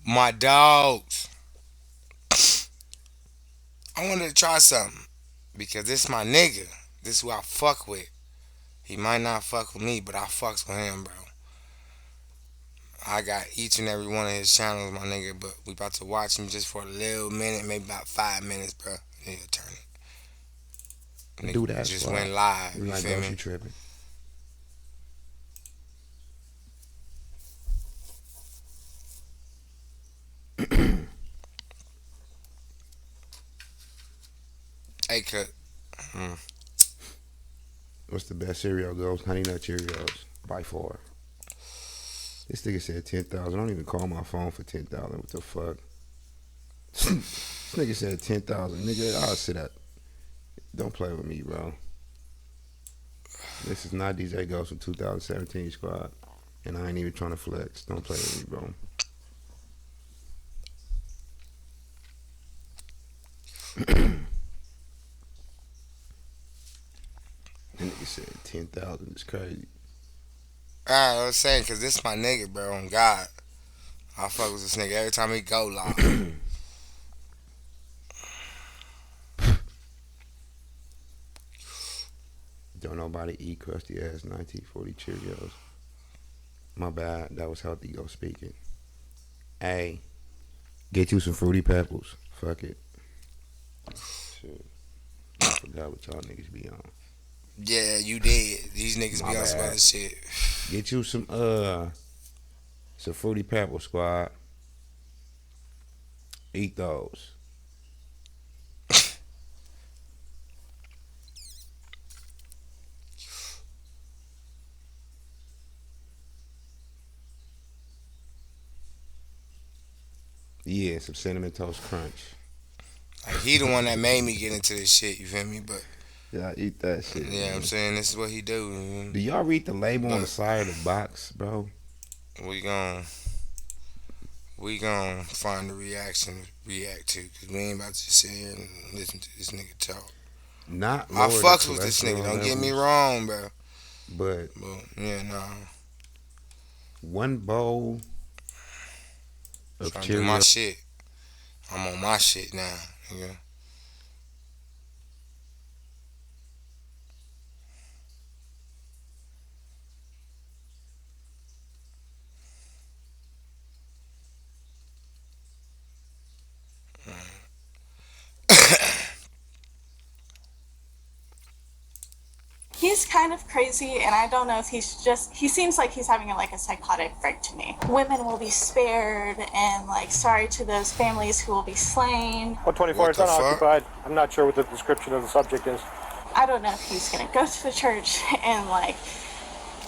My dogs. I wanted to try something because this my nigga. This who I fuck with. He might not fuck with me, but I fucks with him, bro. I got each and every one of his channels, my nigga, but we about to watch him just for a little minute, maybe about 5 minutes, bro. Nigga, turn it. Do Nigga that just squad. went live, We you like feel Ghost, me? you tripping. Hey, cut. Mm. What's the best cereal, Ghost? Honey Nut Cheerios. By far. This nigga said 10,000. I don't even call my phone for 10,000. What the fuck? This nigga said 10,000. Nigga, I'll sit up. Don't play with me, bro. This is not DJ Ghost from 2017 squad. And I ain't even trying to flex. Don't play with me, bro. That nigga said 10,000 is crazy. Alright, I was saying, because this my nigga, bro, on God. I fuck with this nigga every time he go live. Don't nobody eat crusty ass 1940 Cheerios. My bad. That was healthy go speaking. Hey, get you some Fruity Pebbles. Fuck it. Shit. I forgot what y'all niggas be on. Yeah, you did. These niggas My be on some bad. other shit. Get you some Fruity Pebbles, squad. Eat those. Yeah, some cinnamon toast crunch. Like, he the one that made me get into this shit, you feel me? But, Yeah, eat that shit, yeah, I'm man. saying this is what he do, you feel Do me? y'all read the label on the But, side of the box, bro? we gon' we gon' find the reaction to react to, because we ain't about to sit here and listen to this nigga talk. Not I lower the fucks with this nigga, cholesterol don't get me levels, wrong, bro. but But, yeah, nah. one bowl of Trying to do my Cheerios. shit. I'm on my shit now, nigga. He's kind of crazy, and I don't know if he seems like he's having like a psychotic break to me. Women will be spared, and like, sorry to those families who will be slain. 124 What is the fuck? unoccupied. I'm not sure what the description of the subject is. I don't know if he's gonna go to the church and like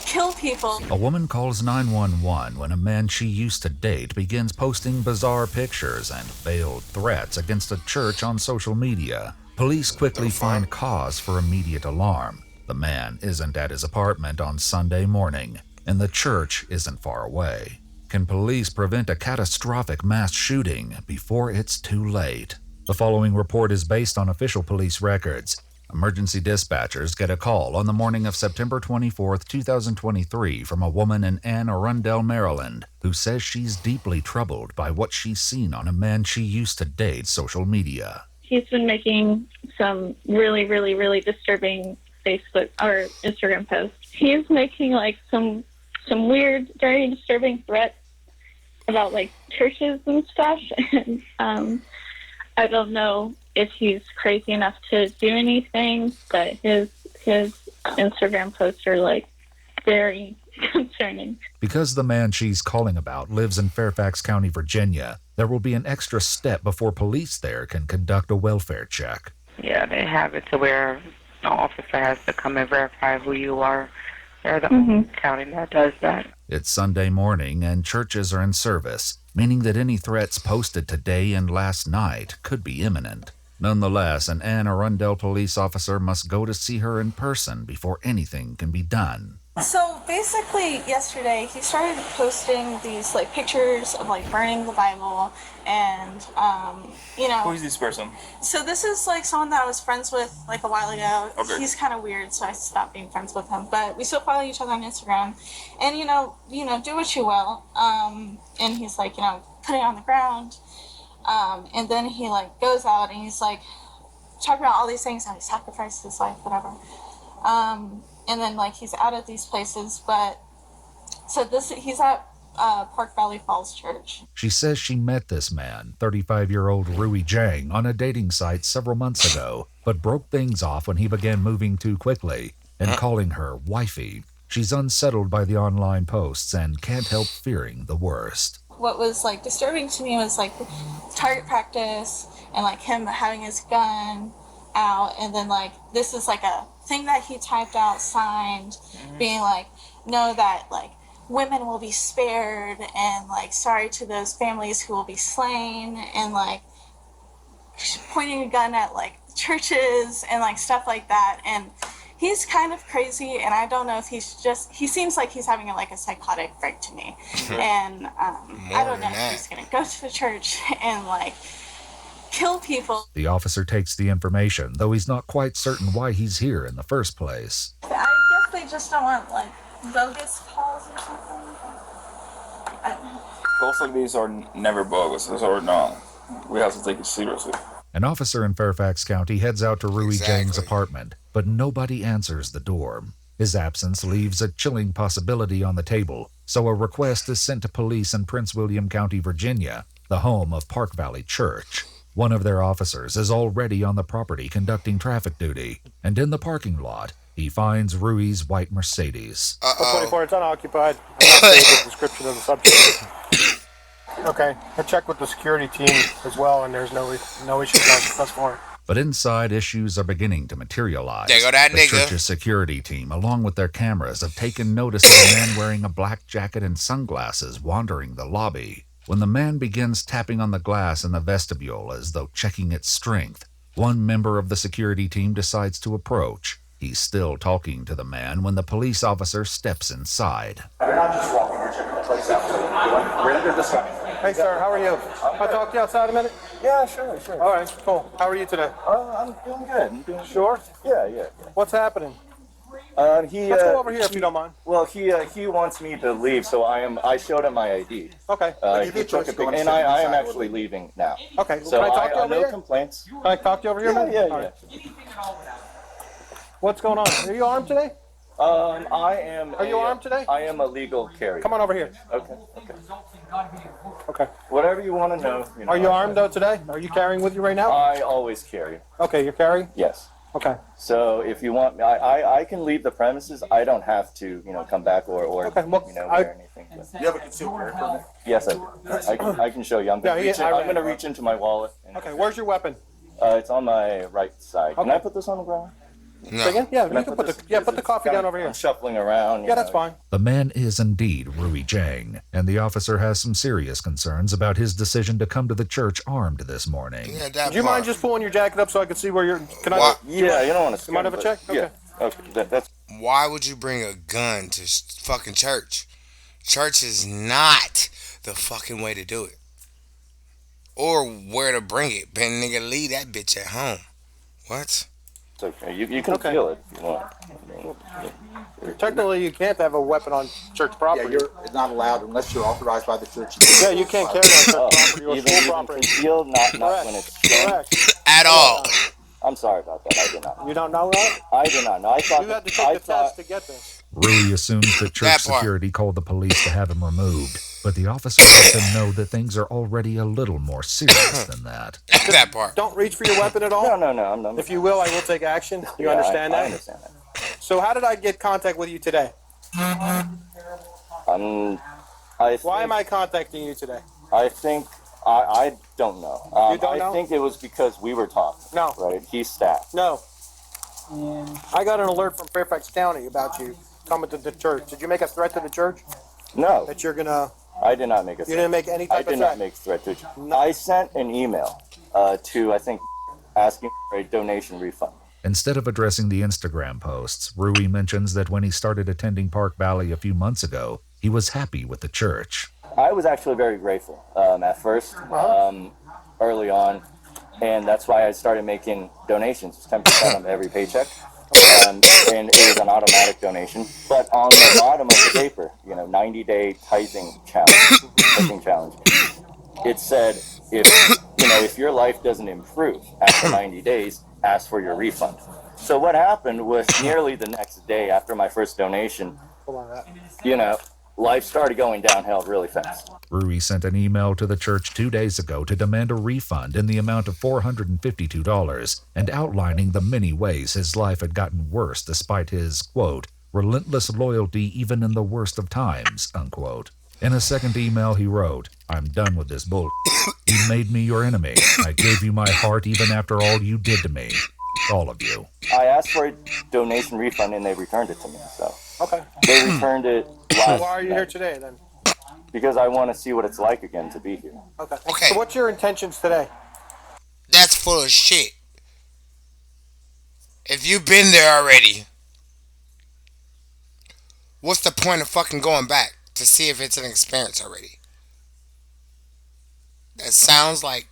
kill people. A woman calls 911 when a man she used to date begins posting bizarre pictures and veiled threats against a church on social media. Police What the quickly fuck? find cause for immediate alarm. The man isn't at his apartment on Sunday morning, and the church isn't far away. Can police prevent a catastrophic mass shooting before it's too late? The following report is based on official police records. Emergency dispatchers get a call on the morning of September 24th, 2023 from a woman in Anne Arundel, Maryland, who says she's deeply troubled by what she's seen on a man she used to date social media. He's been making some really, really, really disturbing Facebook or Instagram posts. He's making like some weird, very disturbing threats about like churches and stuff. And I don't know if he's crazy enough to do anything, but his Instagram posts are like very concerning. Because the man she's calling about lives in Fairfax County, Virginia, there will be an extra step before police there can conduct a welfare check. Yeah, they have it to where an officer has to come and verify who you are. They're the Mm-hmm. only county that does that. It's Sunday morning and churches are in service, meaning that any threats posted today and last night could be imminent. Nonetheless, an Anne Arundel police officer must go to see her in person before anything can be done. So basically, yesterday he started posting these like pictures of like burning the Bible, and Who is this person? So this is like someone that I was friends with like a while ago. Okay. He's kind of weird, so I stopped being friends with him. But we still follow each other on Instagram, and do what you will. And he's like, putting it on the ground. And then he like goes out and he's like talking about all these things, how he sacrificed his life, whatever. And then like he's out at these places, but so he's at Park Valley Falls Church. She says she met this man, 35-year-old Rui Zhang, on a dating site several months ago, but broke things off when he began moving too quickly and calling her wifey. She's unsettled by the online posts and can't help fearing the worst. What was like disturbing to me was like target practice and like him having his gun out, and then like this is like a thing that he typed out, signed, being like, know that like women will be spared, and like sorry to those families who will be slain, and like pointing a gun at like churches and like stuff like that. And he's kind of crazy, and I don't know if he seems like he's having like a psychotic break to me. And I don't know if he's gonna go to the church and like kill people. The officer takes the information, though he's not quite certain why he's here in the first place. I guess they just don't want like bogus calls or something. Calls like these are never bogus, or no. We have to take it seriously. An officer in Fairfax County heads out to Rui Zhang's apartment, but nobody answers the door. His absence leaves a chilling possibility on the table, so a request is sent to police in Prince William County, Virginia, the home of Park Valley Church. One of their officers is already on the property conducting traffic duty, and in the parking lot, he finds Rui's white Mercedes. 24, it's unoccupied. I'm not sure the description of the subject. Okay, I checked with the security team as well, and there's no issues thus far. But inside, issues are beginning to materialize. There go that the nigga. church's security team, along with their cameras, have taken notice of a man wearing a black jacket and sunglasses wandering the lobby. When the man begins tapping on the glass in the vestibule as though checking its strength, one member of the security team decides to approach. He's still talking to the man when the police officer steps inside. We're not just walking, we're checking the place out. We're under this guy. Hey, sir, how are you? I'll talk to you outside a minute? Yeah, sure. All right, cool. How are you today? I'm doing good. I'm doing Sure? Yeah. What's happening? Let's Let's go over here if you don't mind. Well, he wants me to leave, so I showed him my ID. Okay. He took a pic, and I am actually leaving now. Okay, So can I talk to you over no here? complaints. Can I talk to you over here a minute? Yeah. All right. What's going on? Are you armed today? I am. Are you armed today? I am a legal carrier. Come on over here. Okay. Whatever you want to know. Are you armed though today? Are you carrying with you right now? I always carry. Okay, you're carrying? Yes. Okay. So if you want, I can leave the premises. I don't have to, come back or Okay, well, wear anything. But You have a concealed carry permit? yes, I can show you. I'm Yeah, gonna reach into my wallet. And, Okay, where's your weapon? it's on my right side. Can Okay. I put this on the ground? Say again? Yeah, Can I you can put put this- put the coffee down over here. I'm shuffling around. Yeah, that's fine. The man is indeed Rui Zhang, and the officer has some serious concerns about his decision to come to the church armed this morning. Yeah, that Do you part. mind just pulling your jacket up so I can see where you're? Can I? What? Yeah, you don't want to. You mind if I check? Okay. Yeah. Okay. That's. Why would you bring a gun to fucking church? Church is not the fucking way to do it. Or where to bring it. But nigga, leave that bitch at home. What? It's okay. You can Okay. feel it if you want. Technically, you can't have a weapon on church Yeah, property. it's not allowed unless you're authorized by the church. Yeah, you can't carry on church property or Even school property. concealed, not when Correct. it's shown. Correct. At all. I'm sorry about that. I did not. You don't know that? I did not know. I thought. You had to I take the thought. test to get this. Rui assumes that church That part. security called the police to have him removed, but the officer lets him know that things are already a little more serious than that. That part. Don't reach for your weapon at all. No. I'm If you will, I will take action. You yeah, understand I that? understand that. So how did I get contact with you today? Why am I contacting you today? I think. I don't know. You don't know? I think it was because we were talking. No. Right. He's staff. No. I got an alert from Fairfax County about you coming to the church. Did you make a threat to the church No. that you're gonna? I did not make a. You didn't make any type I of did threat. not make threat to. I sent an email to I think asking for a donation refund. Instead of addressing the Instagram posts, Rui mentions that when he started attending Park Valley a few months ago, he was happy with the church. I was actually very grateful at first, early on, and that's why I started making donations, 10% of every paycheck, and it was an automatic donation. But on the bottom of the paper, 90-day tithing challenge, it said, if your life doesn't improve after 90 days, ask for your refund. So what happened was nearly the next day after my first donation, life started going downhill really fast. Rui sent an email to the church 2 days ago to demand a refund in the amount of $452 and outlining the many ways his life had gotten worse despite his, quote, relentless loyalty even in the worst of times, unquote. In a second email, he wrote, I'm done with this bull. You made me your enemy. I gave you my heart even after all you did to me. All of you. I asked for a donation refund and they returned it to me. So Okay. they returned it last Why are you night. here today then? Because I want to see what it's like again to be here. Okay. Okay. So what's your intentions today? That's full of shit. If you've been there already, what's the point of fucking going back to see if it's an experience already? That sounds like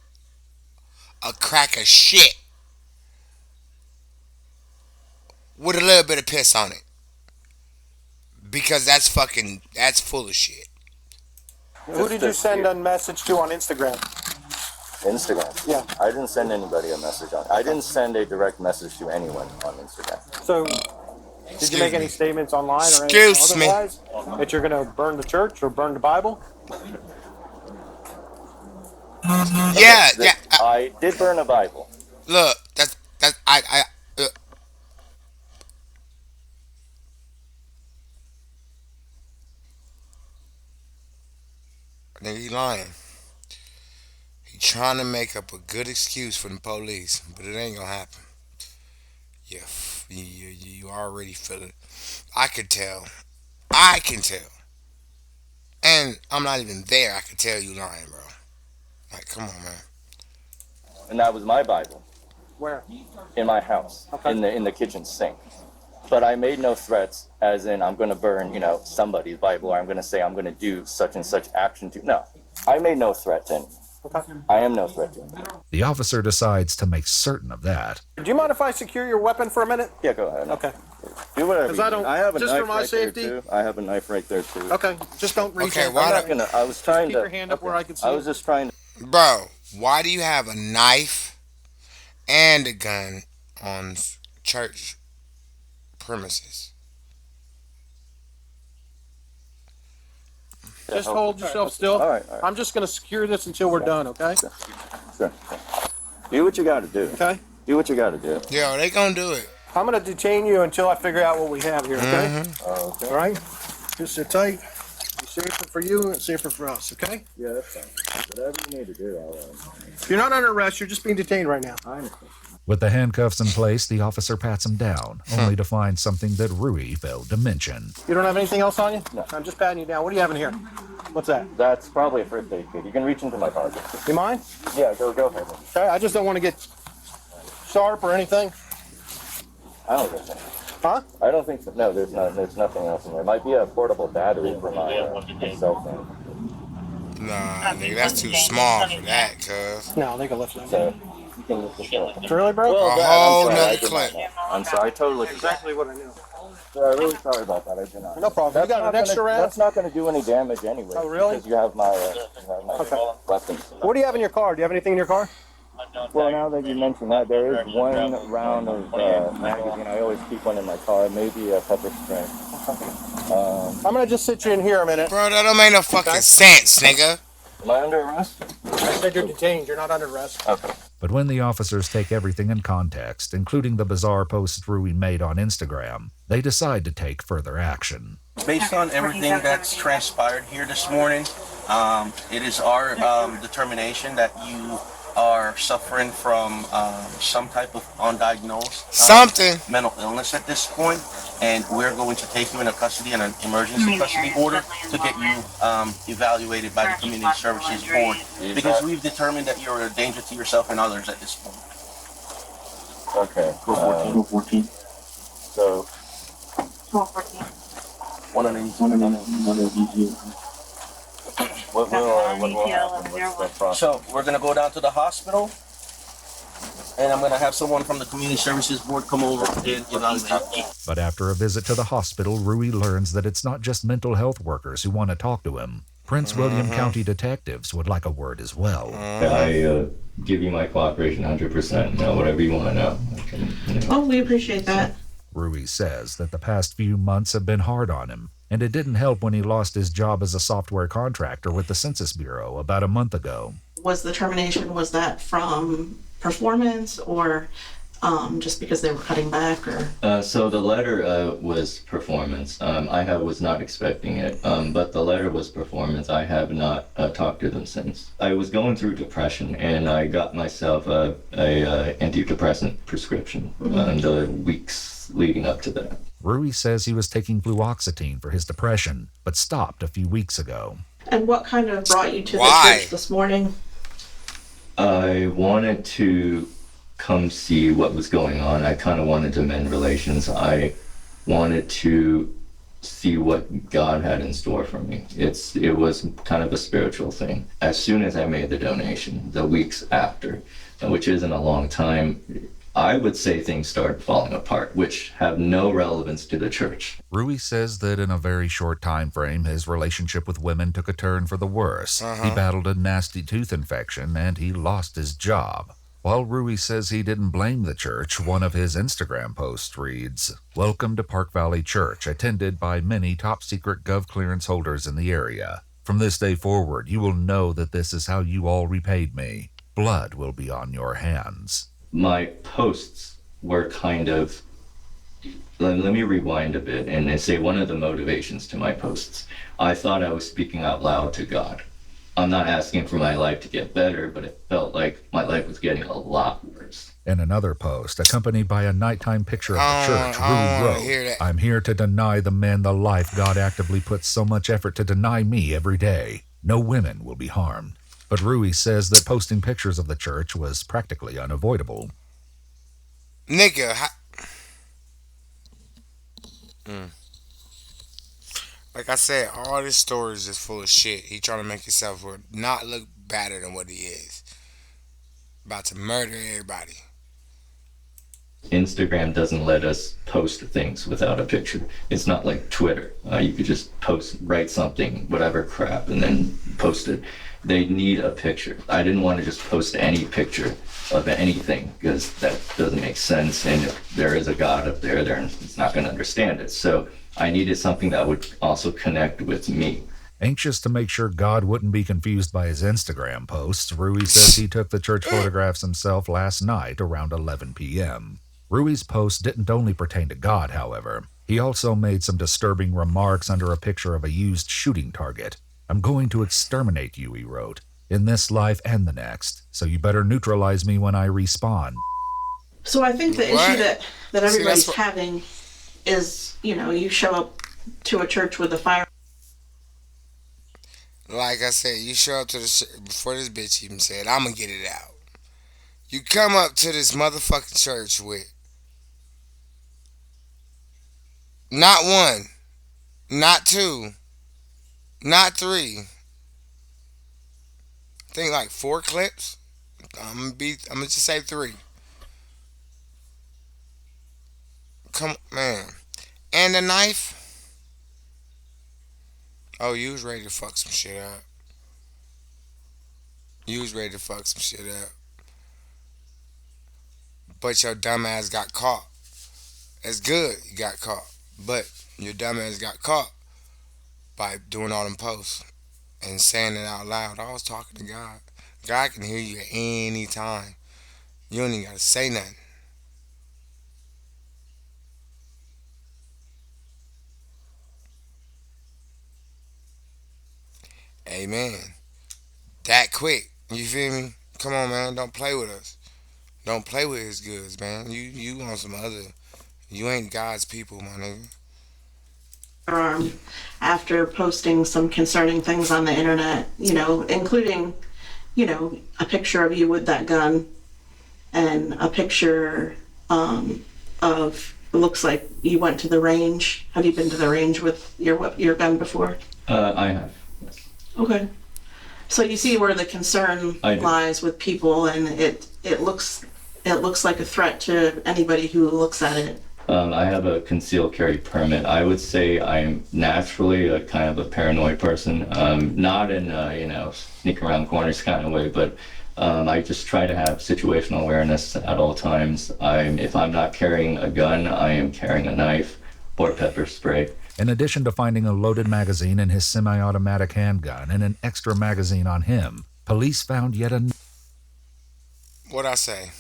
a crack of shit with a little bit of piss on it. Because that's full of shit. Who did you send a message to on Instagram? Instagram? Yeah. I didn't send anybody a message on. I didn't send a direct message to anyone on Instagram. So, did you make any statements online or Excuse anything me. otherwise that you're going to burn the church or burn the Bible? Yeah, yeah. I did burn a Bible. Look, that's nigga, he lying. He trying to make up a good excuse for the police, but it ain't gonna happen. You already feel it. I can tell. And I'm not even there. I can tell you lying, bro. Like, come on, man. And that was my Bible. Where? In my house. Okay. In the kitchen sink. But I made no threats, as in I'm going to burn, somebody's Bible, or I'm going to say I'm going to do such and such action to. No, I made no threat to anyone. Okay. I am no threat to anyone. The officer decides to make certain of that. Do you mind if I secure your weapon for a minute? Yeah, go ahead. Okay. Do whatever. 'Cause you I need. don't- I have a just knife for my right there, safety? too. I have a knife right there too. Okay. Just don't reach Okay, in. why I'm not not gonna. I was trying Keep to. your hand up where I can see I it. was just trying to. Bro, why do you have a knife and a gun on church premises? Just hold yourself still. All right. I'm just going to secure this until we're done, okay? Sure. Do what you got to do. Okay. Do what you got to do. Yo, they gonna do it. I'm going to detain you until I figure out what we have here, okay? Okay. All right? Just sit tight. Be safer for you and safer for us, okay? Yeah, that's fine. Whatever you need to do, I'll. If you're not under arrest, you're just being detained right now. I understand. With the handcuffs in place, the officer pats him down, only to find something that Rui failed to mention. You don't have anything else on you? No. I'm just patting you down. What do you have in here? What's that? That's probably a first aid kit. You can reach into my pocket. You mind? Yeah, go ahead. Okay, I just don't want to get sharp or anything. I don't think so. Huh? I don't think so. No, there's nothing else in there. It might be a portable battery for my cell phone. Nah, nigga, that's too small for that, cuz. No, they can lift that. So you can lift the phone. Really, bro? Well, A Dad, whole I'm sorry, I nother did not clip. know. I'm sorry. I totally forgot. Exactly what I knew. I'm really sorry about that. I did not. No problem. You got an not extra gonna- round? That's not going to do any damage anyway. Oh, really? Because you have my Okay. weapons. What do you have in your car? Do you have anything in your car? Well, now that you mention that, there is one round of magazine. I always keep one in my car. Maybe a pepper spray. I'm going to just sit you in here a minute. Bro, that don't make no fucking sense, nigga. Am I under arrest? I said you're detained. You're not under arrest. Okay. But when the officers take everything in context, including the bizarre posts Rui made on Instagram, they decide to take further action. Based on everything that's transpired here this morning, it is our determination that you are suffering from some type of undiagnosed mental illness at this point, and we're going to take you into custody in an emergency custody order to get you evaluated by the Community Services Board, because we've determined that you're a danger to yourself and others at this point. Okay. Go 14. Go 14. So. 14. One of these. What will happen? What's the process? So we're gonna go down to the hospital, and I'm gonna have someone from the Community Services Board come over and evaluate. But after a visit to the hospital, Rui learns that it's not just mental health workers who want to talk to him. Prince William County detectives would like a word as well. I give you my cooperation 100%. Whatever you want to know. Oh, we appreciate that. Ruiz says that the past few months have been hard on him, and it didn't help when he lost his job as a software contractor with the Census Bureau about a month ago. Was the termination, was that from performance or just because they were cutting back? Or so the letter was performance. I was not expecting it, but the letter was performance. I have not talked to them since. I was going through depression, and I got myself a antidepressant prescription in the weeks leading up to that. Ruiz says he was taking fluoxetine for his depression, but stopped a few weeks ago. And what kind of brought you to the church this morning? I wanted to come see what was going on. I kind of wanted to mend relations. I wanted to see what God had in store for me. It was kind of a spiritual thing. As soon as I made the donation, the weeks after, which isn't a long time, I would say things started falling apart, which have no relevance to the church. Ruiz says that in a very short time frame, his relationship with women took a turn for the worse. He battled a nasty tooth infection, and he lost his job. While Ruiz says he didn't blame the church, one of his Instagram posts reads, "Welcome to Park Valley Church, attended by many top-secret Gov clearance holders in the area. From this day forward, you will know that this is how you all repaid me. Blood will be on your hands." My posts were kind of, let me rewind a bit and say one of the motivations to my posts. I thought I was speaking out loud to God. I'm not asking for my life to get better, but it felt like my life was getting a lot worse. In another post, accompanied by a nighttime picture of the church, Rue wrote, "I'm here to deny the man the life God actively puts so much effort to deny me every day. No women will be harmed." But Ruiz says that posting pictures of the church was practically unavoidable. Nigga, like I said, all this story is just full of shit. He trying to make himself not look better than what he is. About to murder everybody. Instagram doesn't let us post things without a picture. It's not like Twitter. You could just write something, whatever crap, and then post it. They need a picture. I didn't want to just post any picture of anything because that doesn't make sense. And if there is a God up there, it's not going to understand it. So I needed something that would also connect with me. Anxious to make sure God wouldn't be confused by his Instagram posts, Ruiz says he took the church photographs himself last night around 11 p.m. Ruiz's post didn't only pertain to God, however. He also made some disturbing remarks under a picture of a used shooting target. "I'm going to exterminate you," he wrote, "in this life and the next, so you better neutralize me when I respawn." So I think the issue that everybody's having is, you show up to a church with a fire. Like I said, you show up to before this bitch even said, "I'm gonna get it out." You come up to this motherfucking church with not one, not two, not three. I think like 4 clips. I'm gonna just say 3. Come, man. And the knife. Oh, you was ready to fuck some shit up. You was ready to fuck some shit up. But your dumb ass got caught. It's good you got caught. But your dumb ass got caught by doing all them posts and saying it out loud. I was talking to God. God can hear you at any time. You don't even gotta say nothing. Amen. That quick. You feel me? Come on, man. Don't play with us. Don't play with his goods, man. You on some other. You ain't God's people, my nigga. After posting some concerning things on the internet, including, a picture of you with that gun and a picture of, it looks like you went to the range. Have you been to the range with your gun before? I have. Okay. So you see where the concern lies with people, and it looks like a threat to anybody who looks at it. I have a concealed carry permit. I would say I'm naturally a kind of a paranoid person, not in a, sneak around corners kind of way, but I just try to have situational awareness at all times. If I'm not carrying a gun, I am carrying a knife or pepper spray. In addition to finding a loaded magazine in his semi-automatic handgun and an extra magazine on him, police found yet another. What'd I say?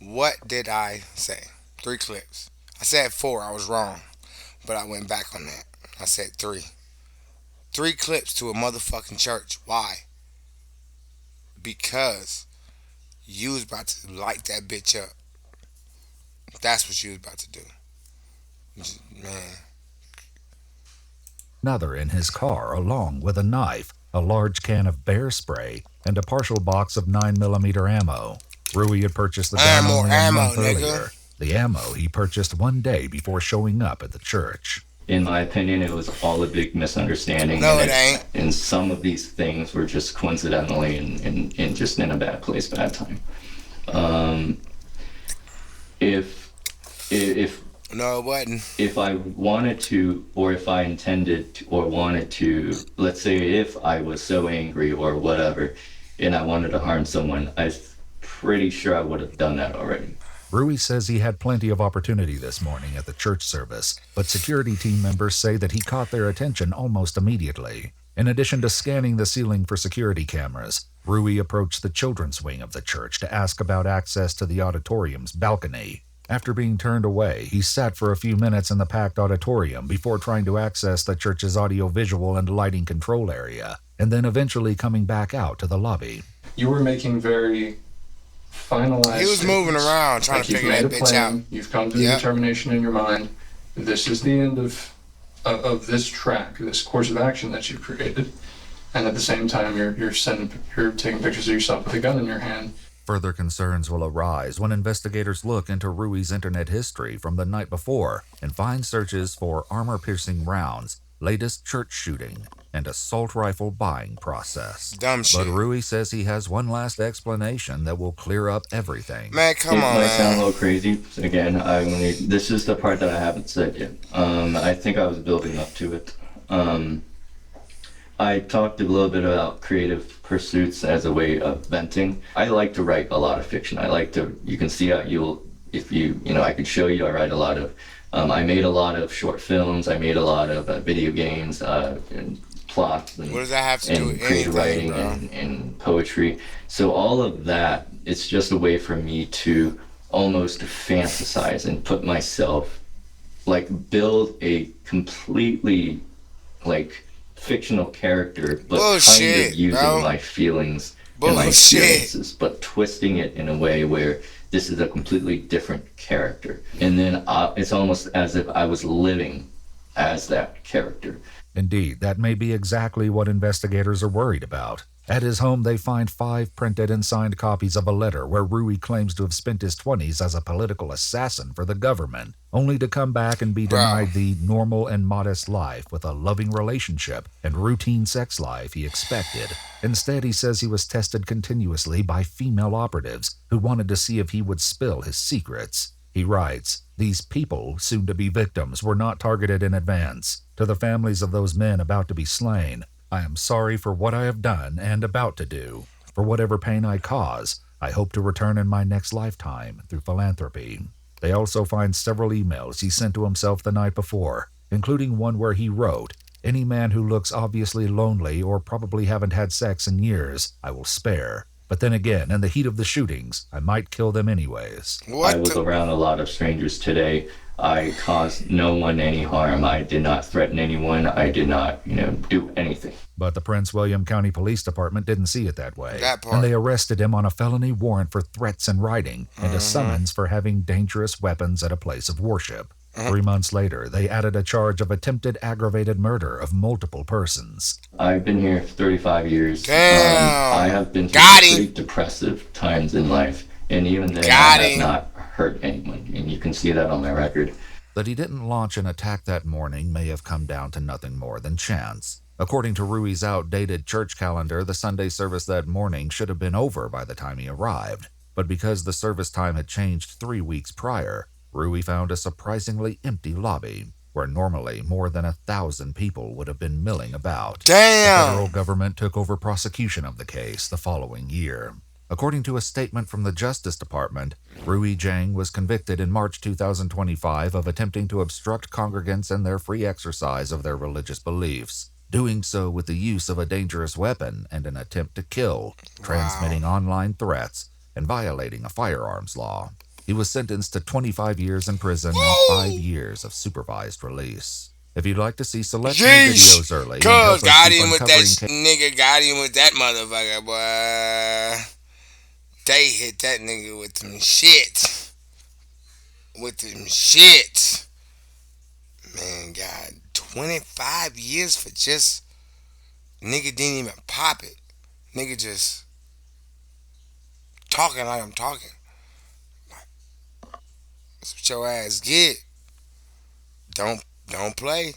What did I say? 3 clips. I said 4. I was wrong. But I went back on that. I said 3. 3 clips to a motherfucking church. Why? Because you was about to light that bitch up. That's what you was about to do. Man. Another in his car, along with a knife, a large can of bear spray, and a partial box of 9mm ammo. Rui had purchased the gun only a month earlier. The ammo he purchased one day before showing up at the church. In my opinion, it was all a big misunderstanding. No, it ain't. And some of these things were just coincidentally and just in a bad place, bad time. If no, it wasn't. If I wanted to, or if I intended to, or wanted to, let's say if I was so angry or whatever, and I wanted to harm someone, I'm pretty sure I would have done that already. Rui says he had plenty of opportunity this morning at the church service, but security team members say that he caught their attention almost immediately. In addition to scanning the ceiling for security cameras, Rui approached the children's wing of the church to ask about access to the auditorium's balcony. After being turned away, he sat for a few minutes in the packed auditorium before trying to access the church's audiovisual and lighting control area, and then eventually coming back out to the lobby. You were making very finalized. He was moving around trying to figure that bitch out. You've come to the determination in your mind. This is the end of this track, this course of action that you've created, and at the same time you're taking pictures of yourself with a gun in your hand. Further concerns will arise when investigators look into Rui's internet history from the night before and find searches for armor-piercing rounds, latest church shooting, and assault rifle buying process. Dumb shit. But Rui says he has one last explanation that will clear up everything. Man, come on, man. It might man. sound a little crazy. Again, this is the part that I haven't said yet. I think I was building up to it. I talked a little bit about creative pursuits as a way of venting. I like to write a lot of fiction. I like to, you can see how I could show you, I write a lot of, I made a lot of short films, I made a lot of video games, and plots, and, what does that have to do with creative anything, writing and poetry. So all of that, it's just a way for me to almost fantasize and put myself, build a completely, fictional character, but kind of using my feelings and my experiences, but twisting it in a way where this is a completely different character. And then it's almost as if I was living as that character. Indeed, that may be exactly what investigators are worried about. At his home, they find 5 printed and signed copies of a letter where Rui claims to have spent his 20s as a political assassin for the government, only to come back and be denied the normal and modest life with a loving relationship and routine sex life he expected. Instead, he says he was tested continuously by female operatives who wanted to see if he would spill his secrets. He writes, "These people, soon to be victims, were not targeted in advance. To the families of those men about to be slain, I am sorry for what I have done and about to do. For whatever pain I cause, I hope to return in my next lifetime through philanthropy." They also find several emails he sent to himself the night before, including one where he wrote, "Any man who looks obviously lonely or probably haven't had sex in years, I will spare. But then again, in the heat of the shootings, I might kill them anyways." I was around a lot of strangers today. I caused no one any harm. I did not threaten anyone. I did not, do anything. But the Prince William County Police Department didn't see it that way. That part. And they arrested him on a felony warrant for threats in writing and a summons for having dangerous weapons at a place of worship. 3 months later, they added a charge of attempted aggravated murder of multiple persons. I've been here for 35 years. Damn. I have been through pretty depressive times in life, and even then I have not hurt anyone, and you can see that on my record. That he didn't launch an attack that morning may have come down to nothing more than chance. According to Rui's outdated church calendar, the Sunday service that morning should have been over by the time he arrived. But because the service time had changed 3 weeks prior, Rui found a surprisingly empty lobby, where normally more than 1,000 people would have been milling about. Damn! The federal government took over prosecution of the case the following year. According to a statement from the Justice Department, Rui Zhang was convicted in March 2025 of attempting to obstruct congregants in their free exercise of their religious beliefs, doing so with the use of a dangerous weapon and an attempt to kill, transmitting online threats, and violating a firearms law. He was sentenced to 25 years in prison and 5 years of supervised release. If you'd like to see select new videos early, and help us got keep him with uncovering that nigga, got him with that motherfucker, boy. They hit that nigga with them shit. With them shit. Man, God, 25 years for just... Nigga didn't even pop it. Nigga just... talking like I'm talking. That's what your ass get. Don't play.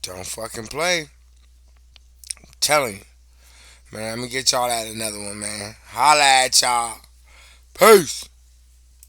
Don't fucking play. I'm telling you. Man, let me get y'all at another one, man. Holla at y'all. Peace.